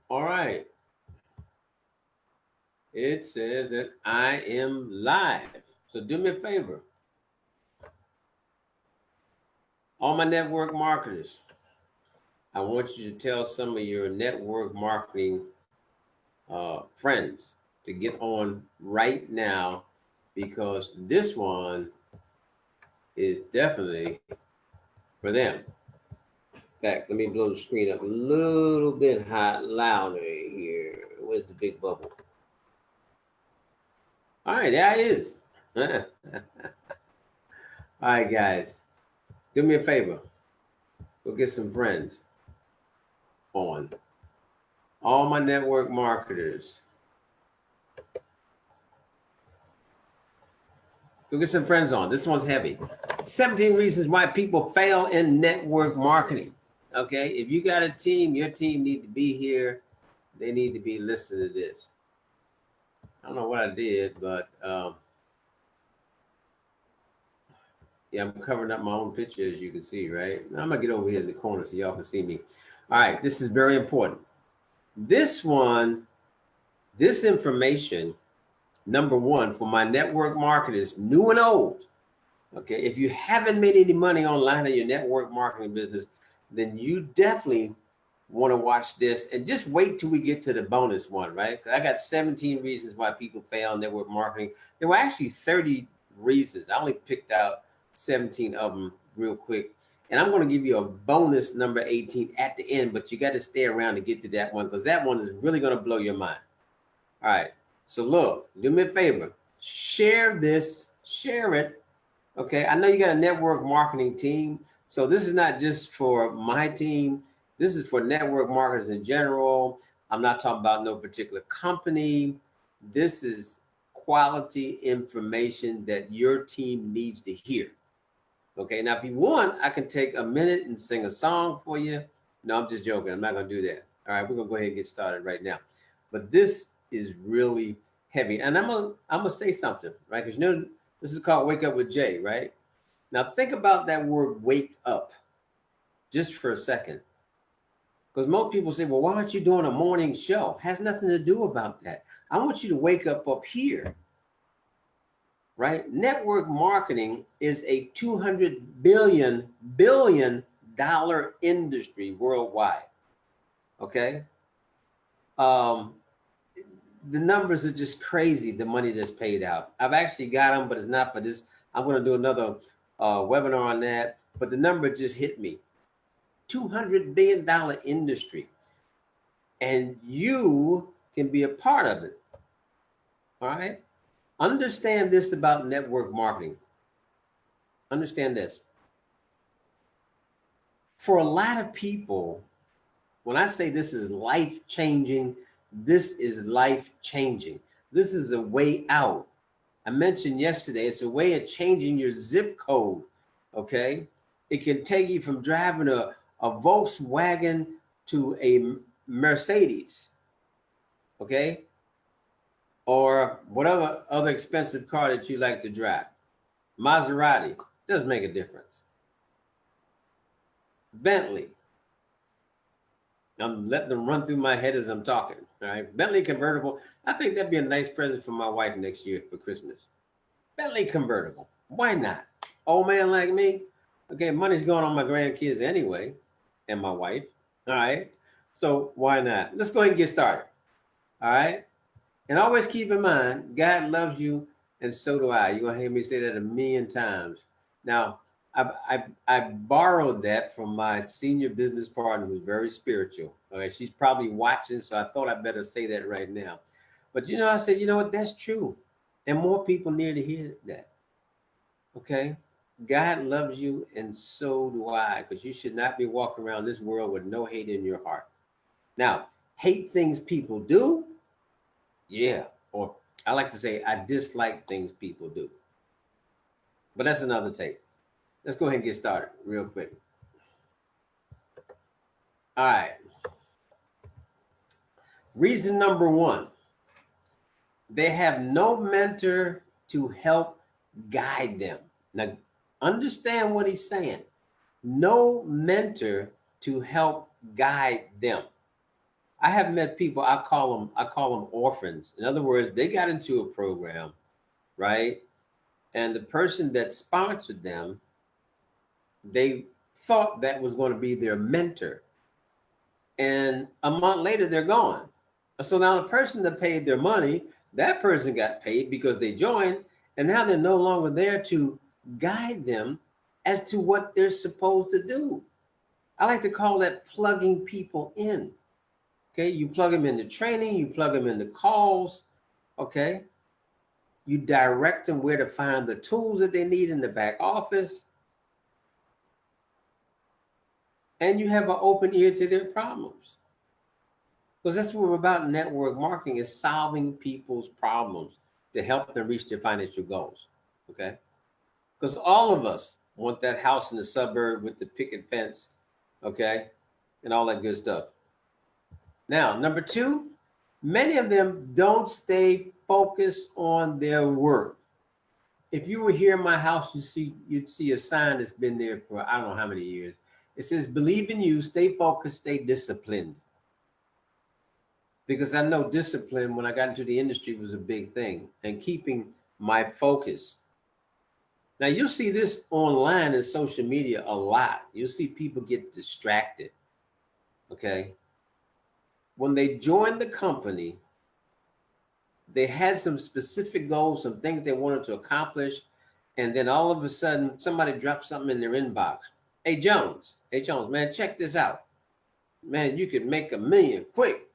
All right. It says that I am live. So do me a favor. All my network marketers, I want you to tell some of your network marketing friends to get on right now because this one is definitely for them. In fact, let me blow the screen up a little bit high, louder here. Where's the big bubble? All right, there it is. All right, guys, do me a favor. Go get some friends on. All my network marketers. Go get some friends on. This one's heavy. 17 reasons why people fail in network marketing. Okay, if you got a team, your team need to be here. They need to be listening to this. I don't know what I did, but yeah, I'm covering up my own picture, as you can see, right? I'm gonna get over here in the corner so y'all can see me. All right, this is very important. This one, this information, number one, for my network marketers, new and old. Okay, if you haven't made any money online in your network marketing business, then you definitely want to watch this and just wait till we get to the bonus one, right? I got 17 reasons why people fail in network marketing. There were actually 30 reasons. I only picked out 17 of them real quick. And I'm going to give you a bonus number 18 at the end, but you got to stay around to get to that one because that one is really going to blow your mind. All right. So look, do me a favor. Share this, share it. Okay. I know you got a network marketing team. So this is not just for my team. This is for network marketers in general. I'm not talking about no particular company. This is quality information that your team needs to hear. Okay, now if you want, I can take a minute and sing a song for you. No, I'm just joking. I'm not going to do that. All right, we're going to go ahead and get started right now. But this is really heavy. And I'm gonna say something, right? Because you know, this is called Wake Up with Jay, right? Now think about that word wake up just for a second. Because most people say, well, why aren't you doing a morning show? It has nothing to do about that. I want you to wake up here, right? Network marketing is a $200 billion industry worldwide. Okay. Um, the numbers are just crazy. The money that's paid out. I've actually got them, but it's not for this. I'm going to do another webinar on that. But the number just hit me. $200 billion industry. And you can be a part of it. All right. Understand this about network marketing. Understand this. For a lot of people, when I say this is life changing, this is life changing. This is a way out. I mentioned yesterday, it's a way of changing your zip code. Okay. It can take you from driving a Volkswagen to a Mercedes. Okay. Or whatever other expensive car that you like to drive. Maserati does make a difference. Bentley. I'm letting them run through my head as I'm talking. All right. Bentley convertible. I think that'd be a nice present for my wife next year for Christmas. Bentley convertible. Why not? Old man like me. Okay, money's going on my grandkids anyway, and my wife. All right. So why not? Let's go ahead and get started. All right. And always keep in mind, God loves you, and so do I. You're gonna hear me say that a million times. Now, I borrowed that from my senior business partner, who's very spiritual. All right, she's probably watching, so I thought I better say that right now. But you know, I said, you know what? That's true, and more people need to hear that. Okay, God loves you, and so do I, because you should not be walking around this world with no hate in your heart. Now, hate things people do. Yeah. Or I like to say I dislike things people do. But that's another tape. Let's go ahead and get started real quick. All right. Reason number one, they have no mentor to help guide them. Now, understand what he's saying. No mentor to help guide them. I have met people, I call them orphans. In other words, they got into a program, right? And the person that sponsored them, they thought that was going to be their mentor. And a month later, they're gone. So now the person that paid their money, that person got paid because they joined, and now they're no longer there to guide them as to what they're supposed to do. I like to call that plugging people in. Okay, you plug them into training, you plug them into calls. Okay, you direct them where to find the tools that they need in the back office, and you have an open ear to their problems. Because that's what we're about. Network marketing is solving people's problems to help them reach their financial goals. Okay, because all of us want that house in the suburb with the picket fence, okay, and all that good stuff. Now, number two, many of them don't stay focused on their work. If you were here in my house, you'd see a sign that's been there for I don't know how many years. It says, "Believe in you, stay focused, stay disciplined." Because I know discipline when I got into the industry was a big thing, and keeping my focus. Now you'll see this online and social media a lot. You'll see people get distracted. Okay. When they joined the company, they had some specific goals, some things they wanted to accomplish, and then all of a sudden somebody dropped something in their inbox. Hey Jones, man, check this out. Man, you could make $1 million quick.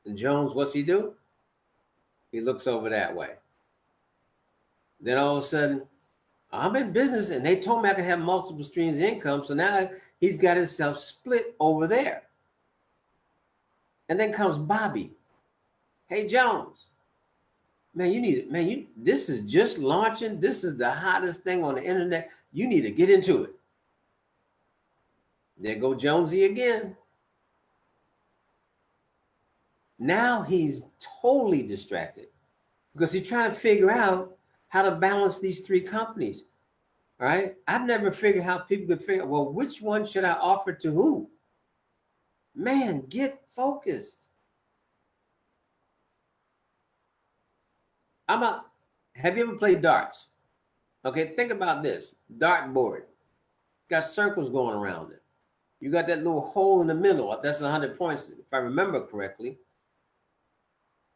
And Jones, what's he do? He looks over that way. Then all of a sudden, I'm in business and they told me I could have multiple streams of income. So now he's got himself split over there. And then comes Bobby. Hey, Jones, man, you need it. Man, this is just launching. This is the hottest thing on the internet. You need to get into it. There go Jonesy again. Now he's totally distracted because he's trying to figure out how to balance these three companies. All right. I've never figured how people could figure, well, which one should I offer to who? Man, get focused. Have you ever played darts? Okay, think about this. Dart board. Got circles going around it. You got that little hole in the middle. That's 100 points, if I remember correctly.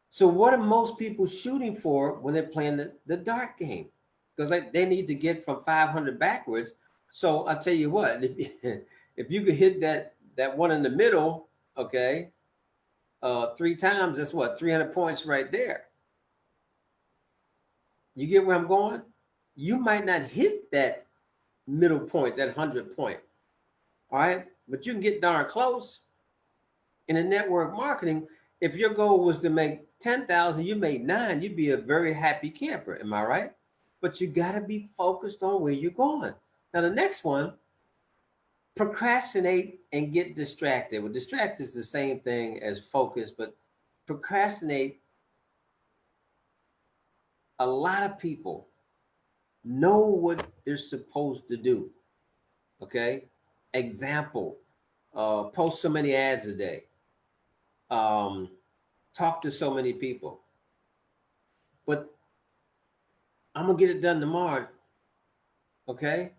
So what are most people shooting for when they're playing the dart game? Because they need to get from 500 backwards. So I'll tell you what, if you could hit that one in the middle, okay, 3 times, that's what, 300 points right there. You get where I'm going? You might not hit that middle point, that 100 point, all right? But you can get darn close. In a network marketing, if your goal was to make 10,000, you made 9, you'd be a very happy camper. Am I right? But you got to be focused on where you're going. Now, the next one, procrastinate and get distracted. Well, distract is the same thing as focus, but procrastinate. A lot of people know what they're supposed to do. Okay. Example, post so many ads a day. Talk to so many people. But I'm going to get it done tomorrow. Okay.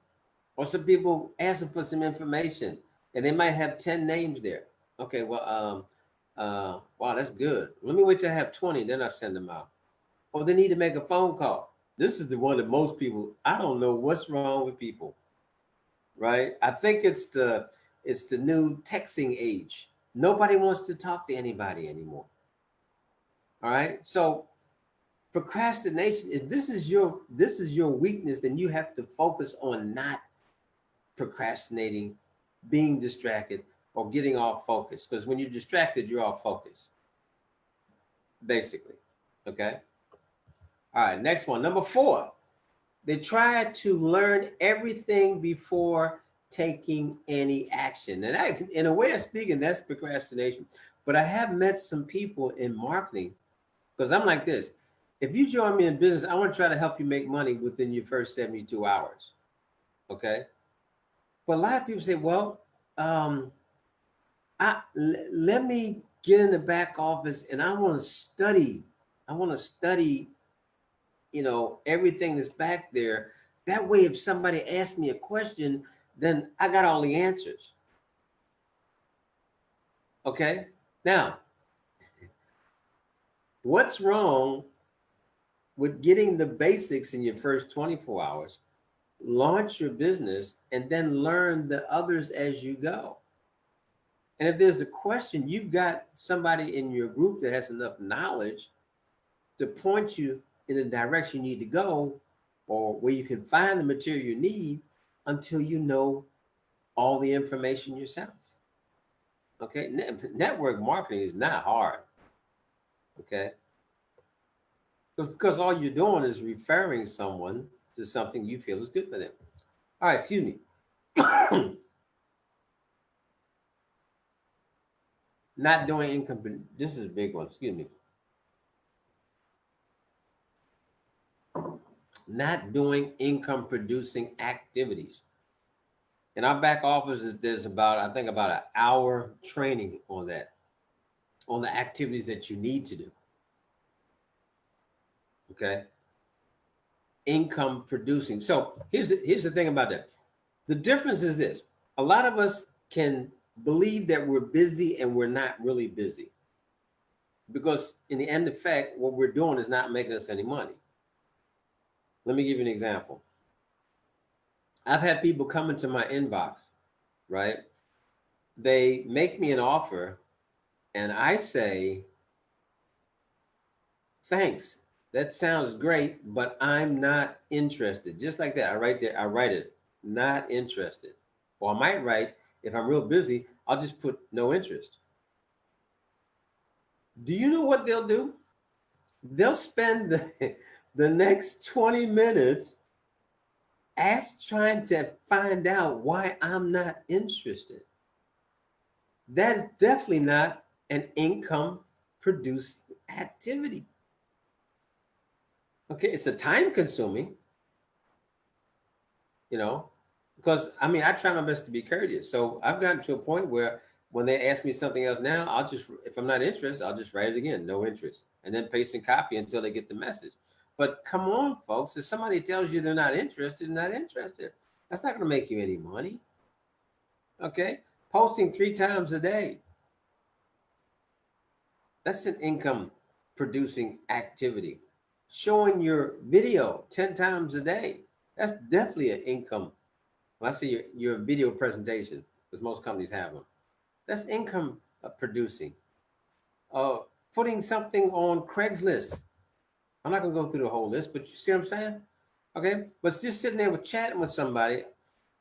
Or some people asking for some information and they might have 10 names there. Okay. Well, wow, that's good. Let me wait till I have 20, then I send them out. Or they need to make a phone call. This is the one that most people, I don't know what's wrong with people, right? I think it's the new texting age. Nobody wants to talk to anybody anymore. All right. So procrastination, if this is your weakness, then you have to focus on not procrastinating, being distracted, or getting off focus. Because when you're distracted, you're off focus. Basically. Okay. All right, next one. Number 4, they try to learn everything before taking any action. And that, in a way of speaking, that's procrastination. But I have met some people in marketing, because I'm like this. If you join me in business, I want to try to help you make money within your first 72 hours. Okay. But a lot of people say, well, let me get in the back office and I want to study. I want to study, everything that's back there. That way, if somebody asks me a question, then I got all the answers. Okay. Now, what's wrong with getting the basics in your first 24 hours, launch your business, and then learn the others as you go? And if there's a question, you've got somebody in your group that has enough knowledge to point you in the direction you need to go, or where you can find the material you need until you know all the information yourself. Okay. Network marketing is not hard. Okay. Because all you're doing is referring someone to something you feel is good for them. All right, excuse me. Not doing income. This is a big one. Excuse me. Not doing income producing activities. In our back office, there's about an hour training on that, on the activities that you need to do. Okay. Income producing. So here's the thing about that. The difference is this: a lot of us can believe that we're busy and we're not really busy, because in the end effect, what we're doing is not making us any money. Let me give you an example. I've had people come into my inbox, right? They make me an offer and I say, thanks, that sounds great, but I'm not interested. Just like that. I write it, not interested. Or I might write, if I'm real busy, I'll just put no interest. Do you know what they'll do? They'll spend the next 20 minutes trying to find out why I'm not interested. That's definitely not an income producing activity. Okay, it's a time consuming, because I try my best to be courteous. So I've gotten to a point where when they ask me something else now, if I'm not interested, I'll just write it again, no interest, and then paste and copy until they get the message. But come on, folks, if somebody tells you they're not interested, not interested. That's not going to make you any money. Okay, posting 3 times a day. That's an income producing activity. Showing your video 10 times a day. That's definitely an income. When I say your video presentation, because most companies have them, that's income producing. Putting something on Craigslist. I'm not going to go through the whole list, but you see what I'm saying? Okay. But just sitting there chatting with somebody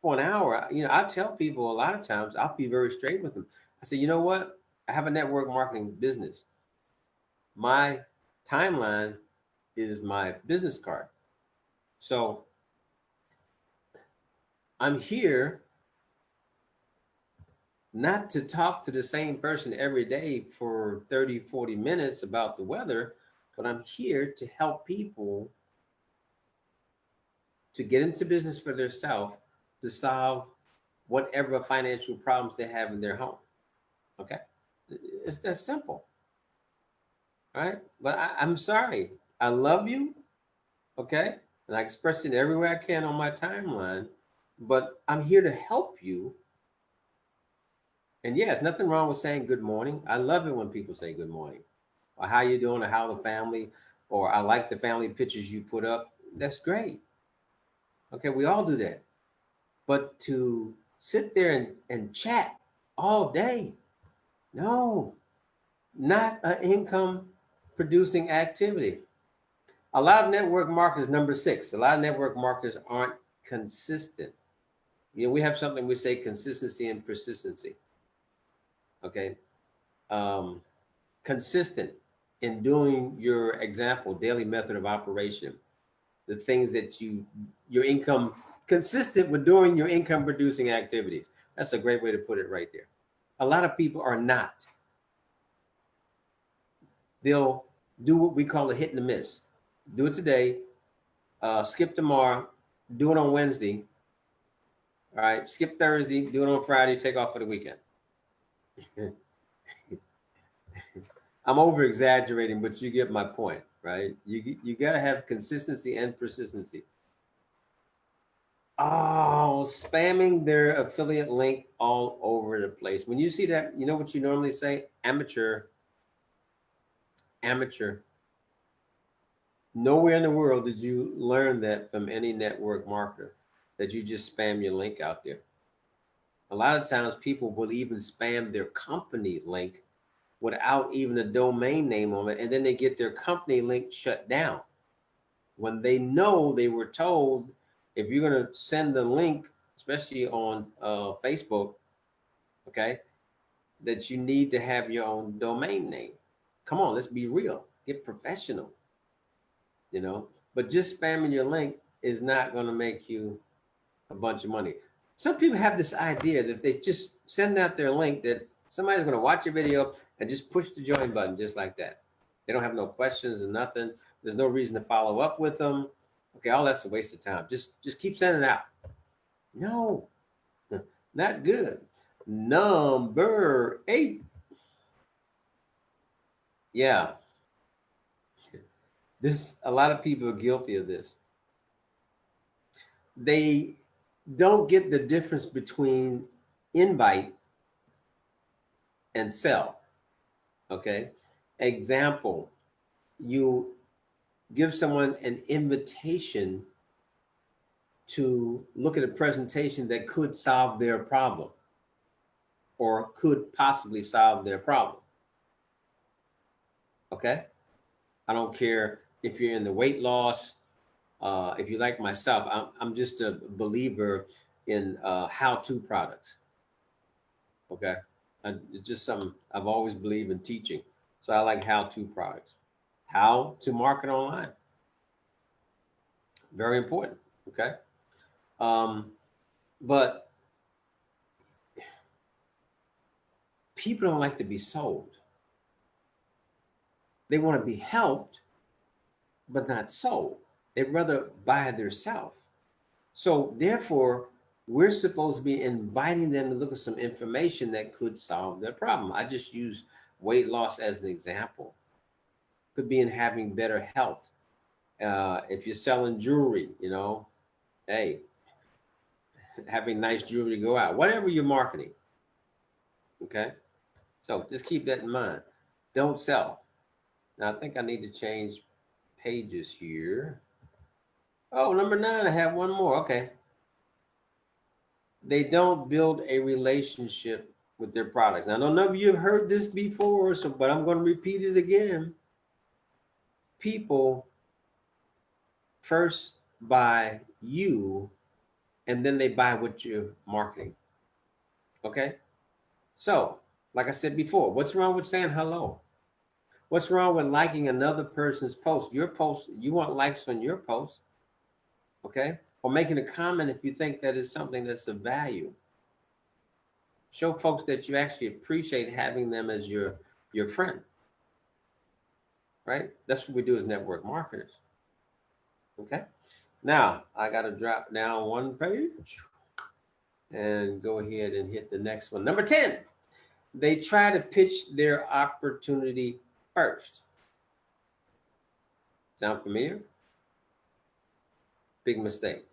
for an hour, I tell people a lot of times, I'll be very straight with them. I say, you know what? I have a network marketing business. My timeline is my business card. So I'm here not to talk to the same person every day for 30, 40 minutes about the weather, but I'm here to help people to get into business for themselves, to solve whatever financial problems they have in their home. Okay. It's that simple. All right. But I'm sorry. I love you. Okay. And I express it everywhere I can on my timeline, but I'm here to help you. And yes, nothing wrong with saying good morning. I love it when people say good morning, or how you doing, or how the family, or I like the family pictures you put up. That's great. Okay, we all do that. But to sit there and chat all day, no, not an income producing activity. A lot of network marketers, number 6, a lot of network marketers aren't consistent. We have something we say consistency and persistency. Okay. Consistent in doing your example, daily method of operation, the things that your income, consistent with doing your income producing activities. That's a great way to put it right there. A lot of people are not. They'll do what we call a hit and a miss. Do it today, skip tomorrow, do it on Wednesday. All right, skip Thursday, do it on Friday, take off for the weekend. I'm over exaggerating, but you get my point, right? You got to have consistency and persistency. Oh, spamming their affiliate link all over the place. When you see that, you know what you normally say? Amateur, amateur. Nowhere in the world did you learn that from any network marketer, that you just spam your link out there. A lot of times people will even spam their company link without even a domain name on it, and then they get their company link shut down when they know they were told, if you're going to send the link, especially on Facebook, okay, that you need to have your own domain name. Come on, let's be real, get professional, you know. But just spamming your link is not going to make you a bunch of money. Some people have this idea that they just send out their link, that somebody's going to watch your video and just push the join button just like that. They don't have no questions and nothing. There's no reason to follow up with them. Okay, all that's a waste of time. Just keep sending it out. No, not good. Number 8. Yeah. A lot of people are guilty of this. They don't get the difference between invite and sell. Okay. Example, you give someone an invitation to look at a presentation that could solve their problem or could possibly solve their problem. Okay. I don't care if you're in the weight loss. If you like myself, I'm just a believer in how-to products. Okay. It's just something I've always believed in teaching. So I like how-to products. How to market online. Very important. Okay. But people don't like to be sold. They want to be helped, but not sold. They'd rather buy themselves. So therefore, we're supposed to be inviting them to look at some information that could solve their problem. I just use weight loss as an example. Could be in having better health. If you're selling jewelry, you know, hey, having nice jewelry to go out, whatever you're marketing. Okay. So just keep that in mind. Don't sell. Now, I think I need to change pages here. Oh, number 9, I have one more. Okay. They don't build a relationship with their products. Now, I don't know if you've heard this before, but I'm going to repeat it again. People first buy you, and then they buy what you're marketing. Okay? So, like I said before, what's wrong with saying hello? What's wrong with liking another person's post? Your post, you want likes on your post, okay? Or making a comment if you think that is something that's of value. Show folks that you actually appreciate having them as your friend, right? That's what we do as network marketers, okay? Now, I got to drop down one page and go ahead and hit the next one. Number 10, they try to pitch their opportunity first. Sound familiar? Big mistake.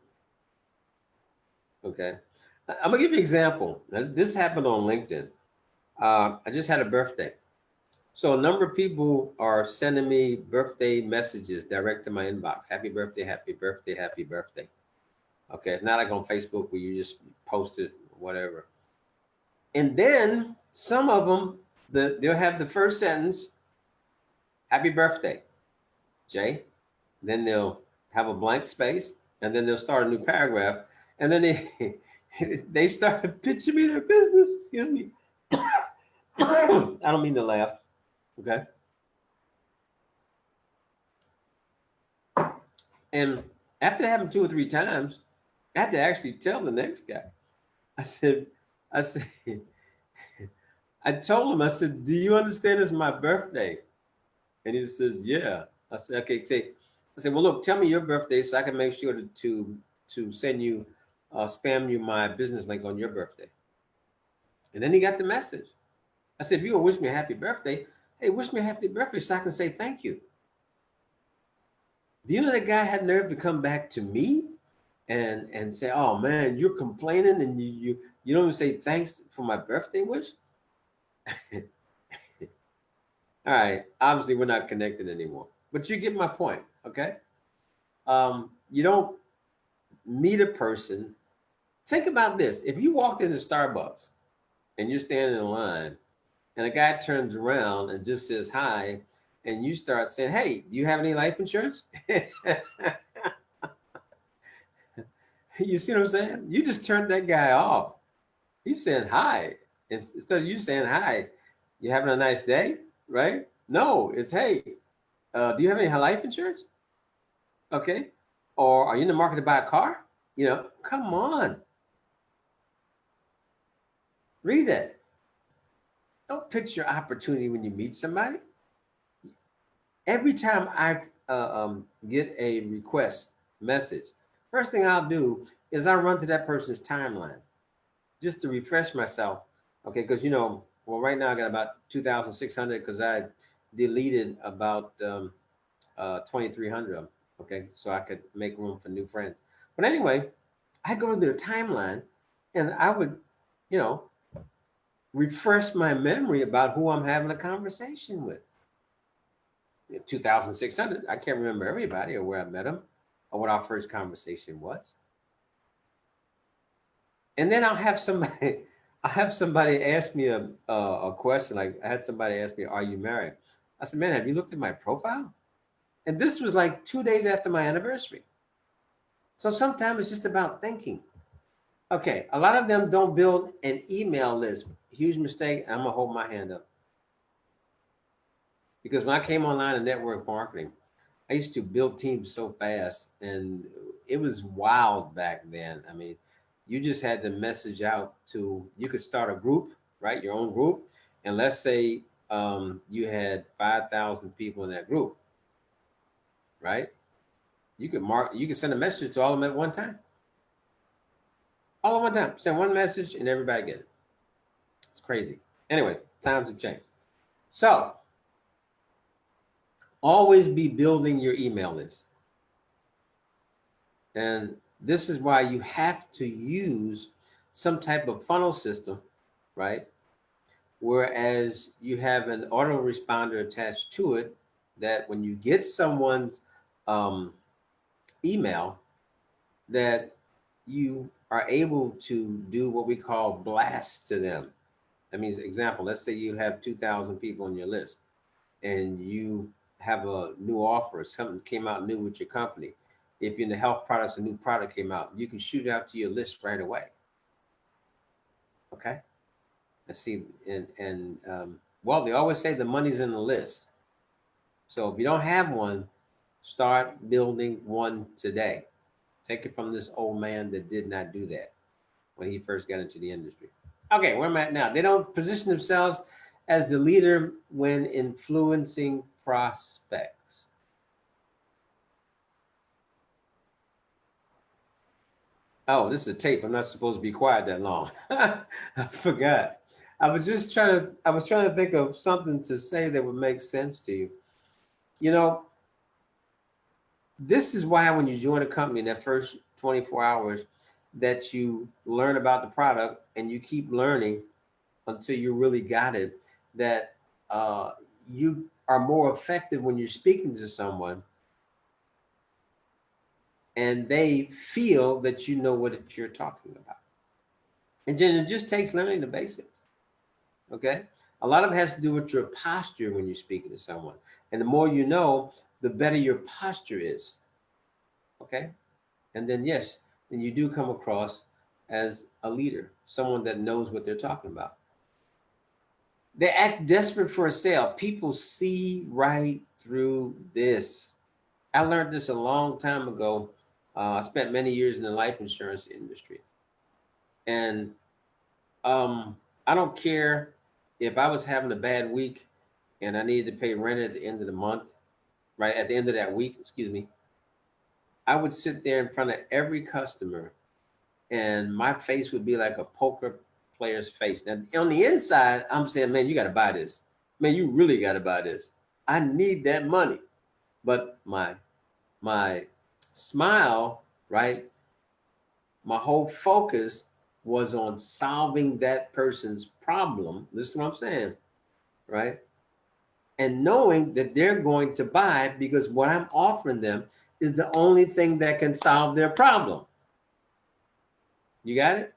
Okay. I'm going to give you an example. Now, this happened on LinkedIn. I just had a birthday. So a number of people are sending me birthday messages direct to my inbox. Happy birthday, happy birthday, happy birthday. Okay. It's not like on Facebook where you just post it, whatever. And then some of them, they'll have the first sentence, happy birthday, Jay. Then they'll have a blank space, and then they'll start a new paragraph. And then they started pitching me their business. Excuse me. I don't mean to laugh. Okay. And after that happened 2 or 3 times, I had to actually tell the next guy. I said, I told him, I said, do you understand it's my birthday? And he says, yeah. I said, okay, I said, well, look, tell me your birthday so I can make sure to send you, spam you my business link on your birthday. And then he got the message. I said, if you will wish me a happy birthday, Hey, wish me a happy birthday so I can say thank you. Do you know that guy had nerve to come back to me and say, "Oh man, you're complaining and you don't even say thanks for my birthday wish." All right, obviously we're not connected anymore, but you get my point, okay? You don't meet a person. Think about this: if you walked into Starbucks and you're standing in line, and a guy turns around and just says hi, and you start saying, "Hey, do you have any life insurance?" You see what I'm saying? You just turned that guy off. He's saying hi. Instead of you saying hi, you having a nice day, right? No, it's hey, do you have any life insurance? Okay. Or are you in the market to buy a car? Come on. Read that. Don't pitch your opportunity when you meet somebody. Every time I get a request message, first thing I'll do is I run to that person's timeline just to refresh myself. Okay, because well, right now I got about 2,600 because I deleted about 2,300 of them. Okay, so I could make room for new friends. But anyway, I go to their timeline, and I would, you know, refresh my memory about who I'm having a conversation with. 2,600. I can't remember everybody or where I met them or what our first conversation was. And then I'll have somebody, I have somebody ask me a question. Like I had somebody ask me, "Are you married?" I said, "Man, have you looked at my profile?" And this was like 2 days after my anniversary. So sometimes it's just about thinking. Okay, a lot of them don't build an email list. Huge mistake. I'm gonna hold my hand up because when I came online in network marketing, I used to build teams so fast, and it was wild back then. I mean, you just had to message out to. You could start a group, right? Your own group, and let's say you had 5,000 people in that group, right? You could send a message to all of them at one time, all at one time. Send one message, and everybody get it. It's crazy. Anyway, times have changed. So always be building your email list. And this is why you have to use some type of funnel system, right? Whereas you have an autoresponder attached to it that when you get someone's um, email, that you are able to do what we call blast to them. That means, example, let's say you have 2,000 people on your list and you have a new offer, something came out new with your company. If you're in the health products, a new product came out, you can shoot it out to your list right away. Okay. Let's see. And well, they always say the money's in the list. So if you don't have one, start building one today. Take it from this old man that did not do that when he first got into the industry. Okay, where am I at now? They don't position themselves as the leader when influencing prospects. Oh, this is a tape. I'm not supposed to be quiet that long. I forgot. I was trying to think of something to say that would make sense to you. You know, this is why when you join a company in that first 24 hours that you learn about the product and you keep learning until you really got it, that you are more effective when you're speaking to someone and they feel that you know what you're talking about. And then it just takes learning the basics. Okay. A lot of it has to do with your posture when you're speaking to someone. And the more you know, the better your posture is. Okay. And then, yes, then you do come across as a leader, someone that knows what they're talking about. They act desperate for a sale. People see right through this. I learned this a long time ago. I spent many years in the life insurance industry. And I don't care if I was having a bad week and I needed to pay rent at the end of the month, right? At the end of that week, excuse me, I would sit there in front of every customer and my face would be like a poker player's face. Now, on the inside, I'm saying, man, you got to buy this. Man, you really got to buy this. I need that money. But my smile, right? My whole focus was on solving that person's problem. Listen to what I'm saying, right? And knowing that they're going to buy because what I'm offering them is the only thing that can solve their problem. You got it?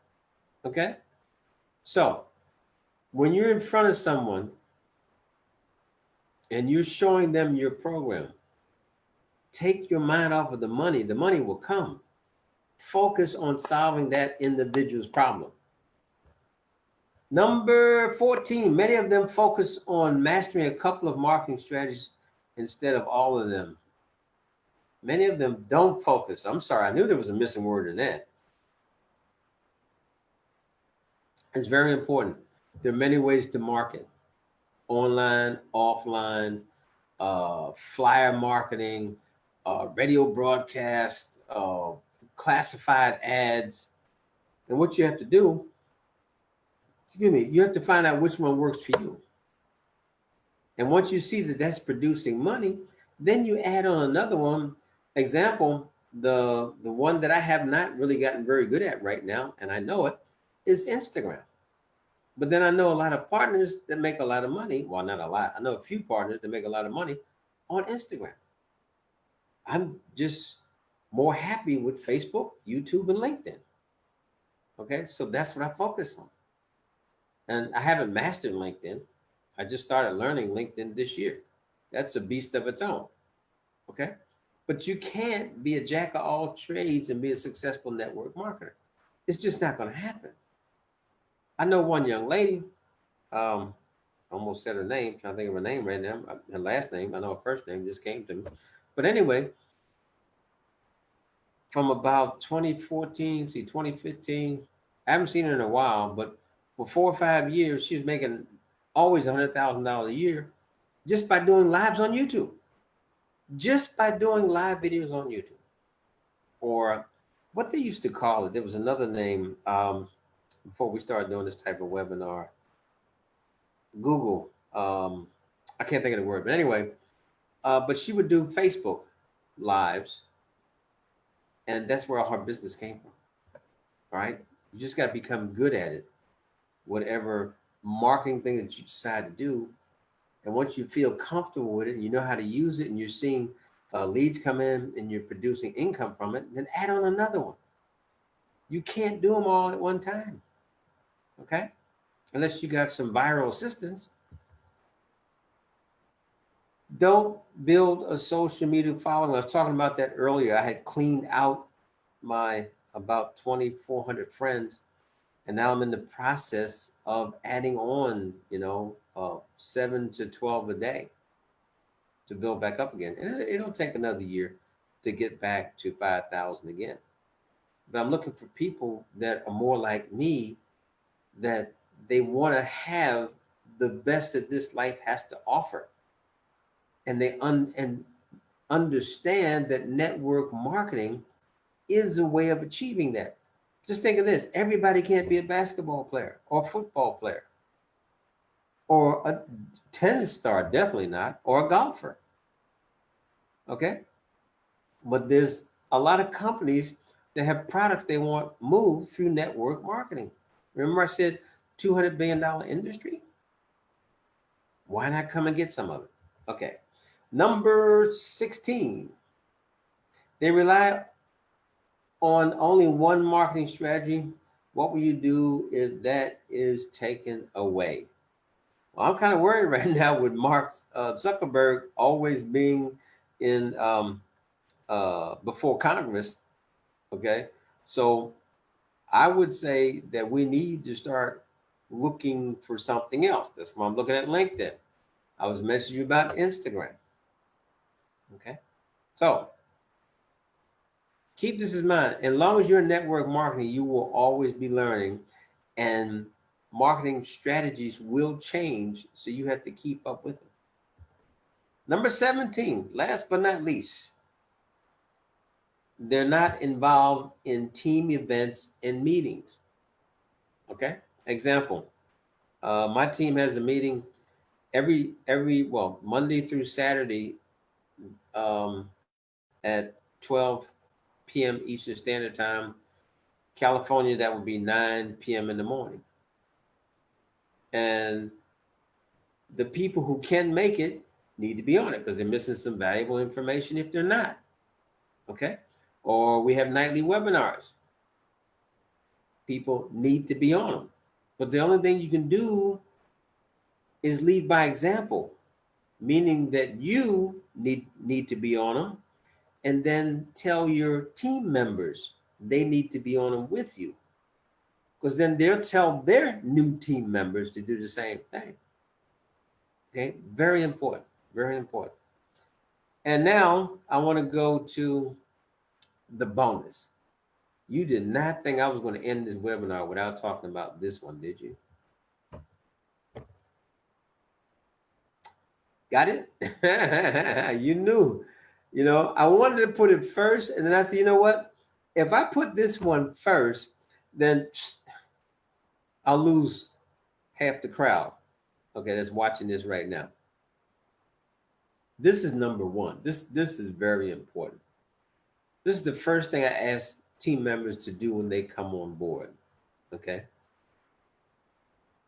Okay. So when you're in front of someone and you're showing them your program, take your mind off of the money. The money will come. Focus on solving that individual's problem. Number 14, many of them focus on mastering a couple of marketing strategies instead of all of them. Many of them don't focus. I'm sorry, I knew there was a missing word in that. It's very important. There are many ways to market: online, offline, flyer marketing, radio broadcast, classified ads. And what you have to do, you have to find out which one works for you. And once you see that that's producing money, then you add on another one. Example, the one that I have not really gotten very good at right now, and I know it, is Instagram. But then I know a lot of partners that make a lot of money. Well, not a lot. I know a few partners that make a lot of money on Instagram. I'm just more happy with Facebook, YouTube, and LinkedIn. Okay, so that's what I focus on. And I haven't mastered LinkedIn. I just started learning LinkedIn this year. That's a beast of its own. Okay, but you can't be a jack of all trades and be a successful network marketer. It's just not going to happen. I know one young lady, almost said her name, trying to think of her name right now, her last name, I know her first name just came to me. But anyway, from about 2014, 2015, I haven't seen her in a while, but for 4 or 5 years, she's making always $100,000 a year just by doing lives on YouTube. Just by doing live videos on YouTube. Or what they used to call it, there was another name before we started doing this type of webinar. Google. I can't think of the word, but anyway, but she would do Facebook lives, and that's where all her business came from. All right, you just got to become good at it, whatever marketing thing that you decide to do. And once you feel comfortable with it, and you know how to use it, and you're seeing leads come in, and you're producing income from it, then add on another one. You can't do them all at one time, okay? Unless you got some viral assistance. Don't build a social media following. I was talking about that earlier. I had cleaned out my about 2,400 friends, and now I'm in the process of adding on, 7 to 12 a day to build back up again. And it'll take another year to get back to 5,000 again. But I'm looking for people that are more like me, that they want to have the best that this life has to offer. And they understand that network marketing is a way of achieving that. Just think of this. Everybody can't be a basketball player or a football player or a tennis star, definitely not, or a golfer. Okay? But there's a lot of companies that have products they want moved through network marketing. Remember I said $200 billion industry? Why not come and get some of it? Okay. Number 16. They rely on only one marketing strategy. What will you do if that is taken away? Well, I'm kind of worried right now with Mark Zuckerberg always being in before Congress. Okay, so I would say that we need to start looking for something else. That's why I'm looking at LinkedIn. I was messaging you about Instagram. Okay, so keep this in mind. As long as you're in network marketing, you will always be learning, and marketing strategies will change, so you have to keep up with them. Number 17, last but not least, they're not involved in team events and meetings. Okay, example, my team has a meeting Well, Monday through Saturday, at 12 p.m. Eastern Standard Time. California, that would be 9 p.m. in the morning. And the people who can make it need to be on it because they're missing some valuable information if they're not. Okay. Or we have nightly webinars. People need to be on them. But the only thing you can do is lead by example, meaning that you need to be on them, and then tell your team members they need to be on them with you, because then they'll tell their new team members to do the same thing. Okay, very important, very important. And now I want to go to the bonus. You did not think I was going to end this webinar without talking about this one, did you? Got it? You knew. You know, I wanted to put it first, and then I said, you know what? If I put this one first, then I'll lose half the crowd, okay, that's watching this right now. This is number one. This is very important. This is the first thing I ask team members to do when they come on board, okay?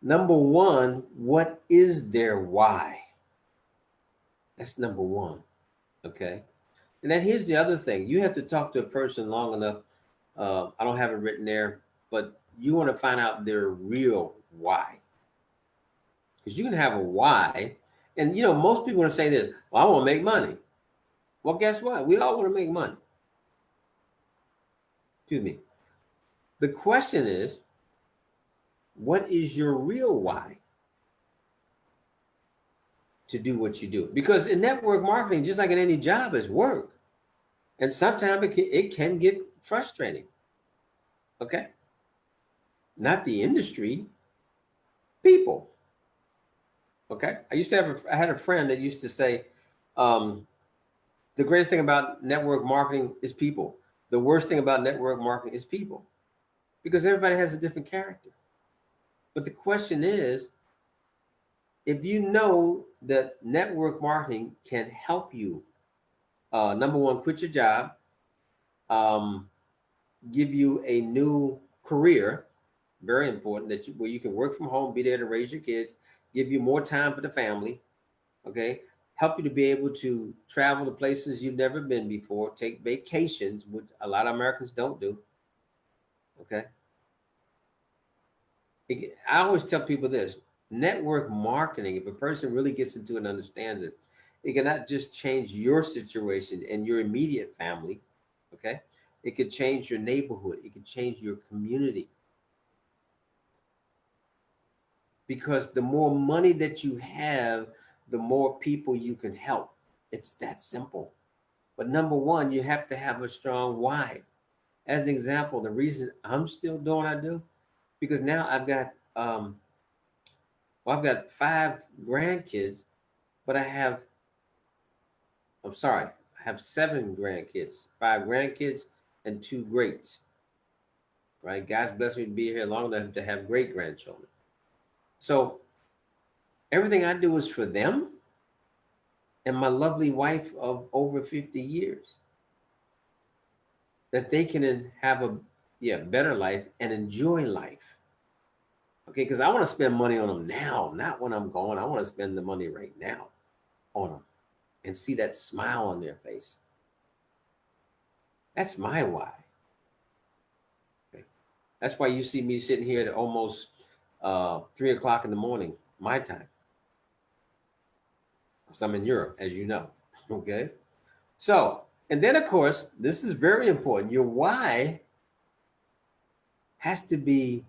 Number one, what is their why? That's number one, okay? And then here's the other thing. You have to talk to a person long enough. I don't have it written there, but you want to find out their real why. Because you can have a why. And, you know, most people want to say this, well, I want to make money. Well, guess what? We all want to make money. Excuse me. The question is, what is your real why to do what you do? Because in network marketing, just like in any job, is work. And sometimes it can get frustrating. Okay? Not the industry, people. Okay? I had a friend that used to say, the greatest thing about network marketing is people. The worst thing about network marketing is people. Because everybody has a different character. But the question is, if you know that network marketing can help you, number one, quit your job, give you a new career, very important, where you can work from home, be there to raise your kids, give you more time for the family, okay? Help you to be able to travel to places you've never been before, take vacations, which a lot of Americans don't do, okay? I always tell people this, network marketing, if a person really gets into it and understands it, it cannot just change your situation and your immediate family, okay? It could change your neighborhood. It could change your community. Because the more money that you have, the more people you can help. It's that simple. But number one, you have to have a strong why. As an example, the reason I'm still doing what I do, because now I've got 5 grandkids, but I have 7 grandkids, 5 grandkids and 2 greats, right? God's blessed me to be here long enough to have great grandchildren. So everything I do is for them and my lovely wife of over 50 years, that they can have a better life and enjoy life. Okay, because I want to spend money on them now, not when I'm gone. I want to spend the money right now on them and see that smile on their face. That's my why. Okay. That's why you see me sitting here at almost 3 o'clock in the morning, my time. So I'm in Europe, as you know. Okay. So, and then of course, this is very important. Your why has to be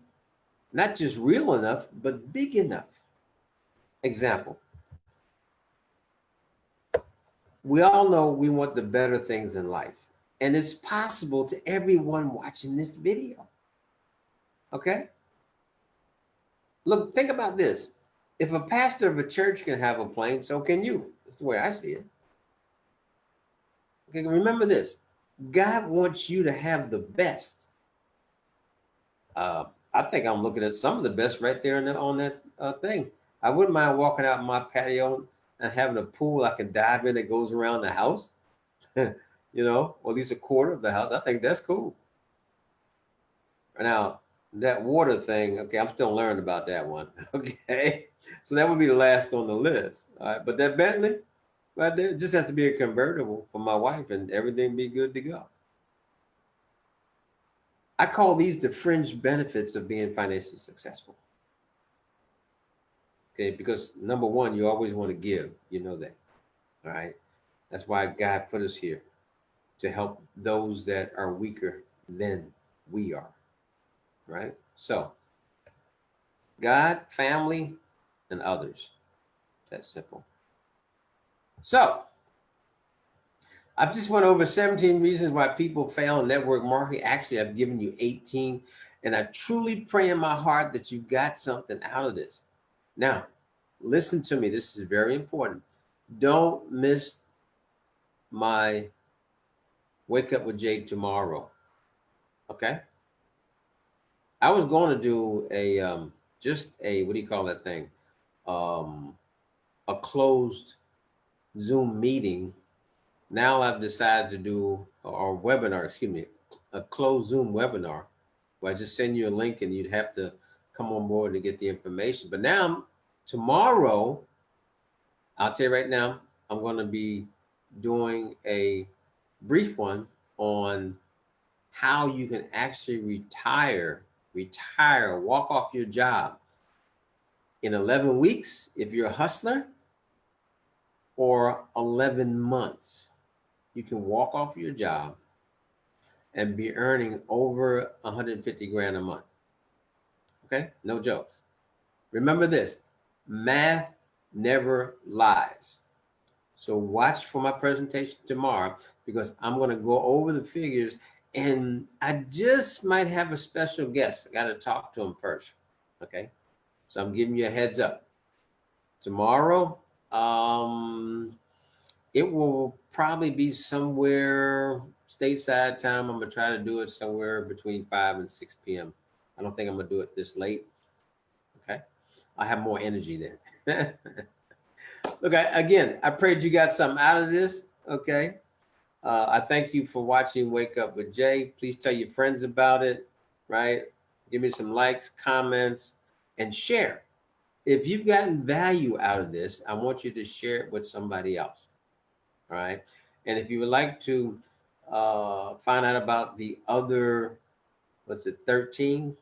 not just real enough, but big enough. Example. We all know we want the better things in life. And it's possible to everyone watching this video. Okay? Look, think about this. If a pastor of a church can have a plane, so can you. That's the way I see it. Okay, remember this. God wants you to have the best. I think I'm looking at some of the best right there on that thing. I wouldn't mind walking out my patio and having a pool I can dive in that goes around the house, or at least a quarter of the house. I think that's cool. Now, that water thing, okay, I'm still learning about that one. Okay. So that would be the last on the list. All right. But that Bentley, right there, just has to be a convertible for my wife and everything be good to go. I call these the fringe benefits of being financially successful. Okay, because number one, you always want to give, you know that. All right. That's why God put us here to help those that are weaker than we are. Right? So, God, family, and others. That simple. So, I've just went over 17 reasons why people fail in network marketing. Actually, I've given you 18, and I truly pray in my heart that you got something out of this. Now, listen to me. This is very important. Don't miss my Wake Up with Jay tomorrow. Okay? I was going to do just a, what do you call that thing? A closed Zoom meeting. Now I've decided to do, or webinar, excuse me, a closed Zoom webinar where I just send you a link and you'd have to come on board to get the information. But now, tomorrow, I'll tell you right now, I'm going to be doing a brief one on how you can actually retire, walk off your job in 11 weeks if you're a hustler, or 11 months. You can walk off your job and be earning over 150 grand a month. Okay? No jokes. Remember this, math never lies. So watch for my presentation tomorrow because I'm going to go over the figures, and I just might have a special guest. I got to talk to him first. Okay? So I'm giving you a heads up. Tomorrow, it will probably be somewhere stateside time. I'm going to try to do it somewhere between 5 and 6 p.m. I don't think I'm going to do it this late. Okay. I have more energy then. Look, again, I prayed you got something out of this. Okay. I thank you for watching Wake Up with Jay. Please tell your friends about it, right? Give me some likes, comments, and share. If you've gotten value out of this, I want you to share it with somebody else. All right. And if you would like to find out about the other, 13?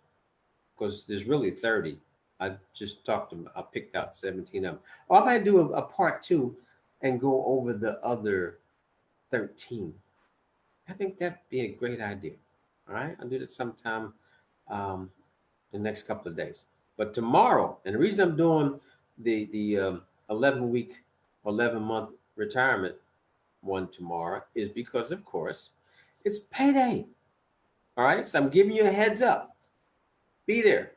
Because there's really 30. I just talked to, I picked out 17 of them. Or I might do a part 2 and go over the other 13. I think that'd be a great idea. All right. I'll do that sometime the next couple of days. But tomorrow, and the reason I'm doing the 11-week, 11-month retirement one tomorrow is because, of course, it's payday. All right. So I'm giving you a heads up. Be there.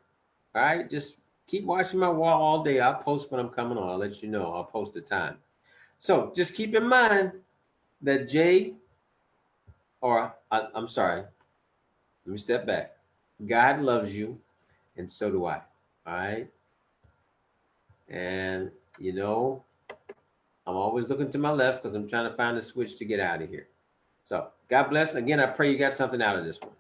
All right. Just keep watching my wall all day. I'll post when I'm coming on. I'll let you know. I'll post the time. So just keep in mind that I'm sorry. Let me step back. God loves you, and so do I. All right. And, I'm always looking to my left because I'm trying to find a switch to get out of here. So God bless. Again, I pray you got something out of this one.